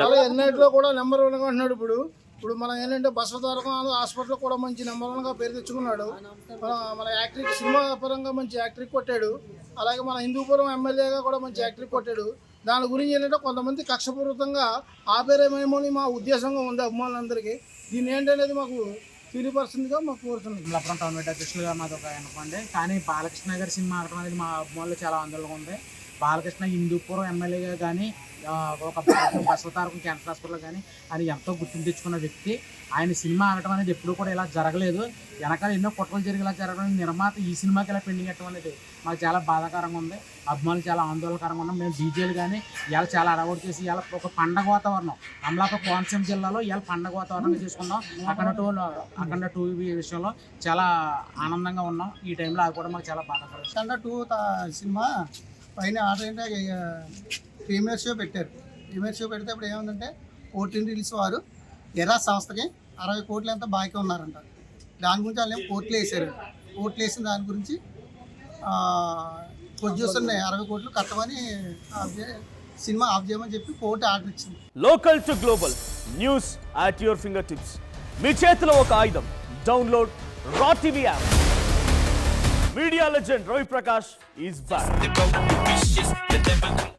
అలా ఎన్ఐటీలో కూడా నెంబర్ 1గా ఉంటున్నాడు. ఇప్పుడు మనం ఏంటంటే బసవతారకం హాస్పిటల్లో కూడా మంచి నెంబర్ 1గా పేరు తెచ్చుకున్నాడు. మన యాక్టరింగ్ సినిమా పరంగా మంచి యాక్టరింగ్ కొట్టాడు. అలాగే మన హిందూపురం ఎమ్మెల్యేగా కూడా మంచి యాక్టరింగ్ కొట్టాడు. దాని గురించి ఏంటంటే కొంతమంది కక్షపూర్వకంగా ఆపేరేమేమోని మా ఉద్దేశంగా ఉంది అభిమానులందరికీ. దీన్ని ఏంటనేది మాకు తెలియపరుస్తుందిగా మాకు కోరుతున్నాం. లప్రం టౌన్ కృష్ణ గారు మాది ఒక అనుకోండి, కానీ బాలకృష్ణ గారి సినిమా ఆడటం అనేది మా అభిమానులు చాలా ఆందోళనగా ఉంది. బాలకృష్ణ హిందూపురం ఎమ్మెల్యేగా కానీ ఒక బసవతారకం క్యాన్సర్ హాస్పిటల్ కానీ ఆయన ఎంతో గుర్తింపు తెచ్చుకున్న వ్యక్తి. ఆయన సినిమా ఆడటం అనేది ఎప్పుడూ కూడా ఇలా జరగలేదు. వెనకాల ఎన్నో కుట్రలు జరిగేలా జరగడం, నిర్మాత ఈ సినిమాకి ఇలా పెండింగ్ పెట్టడం అనేది మాకు చాలా బాధాకరంగా ఉంది. అభిమానులు చాలా ఆందోళనకరంగా ఉన్నాం. మేము డీజేలు కానీ ఇవాళ చాలా అలవాటు చేసి ఇవాళ ఒక పండగ వాతావరణం అమలాపురం కోనసీమ జిల్లాలో ఇవాళ పండగ వాతావరణంగా చేసుకున్నాం. అఖండ 2 విషయంలో చాలా ఆనందంగా ఉన్నాం. ఈ టైంలో అది కూడా మాకు చాలా బాధాకరం. అఖండ 2 సినిమా పైన ఆర్డర్ ఏంటంటే ప్రీమియర్ షో పెట్టారు. ప్రీమియర్ షో పెడితే ఇప్పుడు ఏముందంటే ఓటీటీ రిలీజ్ వారు ఎరా సంస్థకి 60 కోట్లు ఎంత బాకీ ఉన్నారంట. దాని గురించి వాళ్ళు కోర్టులు వేసారు. కోర్టులు వేసిన దాని గురించి ప్రొడ్యూసర్ని 60 కోట్లు కట్టమని సినిమా ఆఫ్ చేయమని చెప్పి కోర్టు ఆర్డర్ ఇచ్చింది. Local to global news at your fingertips. మీ చేతిలో ఒక ఆయుధం. Download Raw TV app. Media legend Ravi Prakash is back.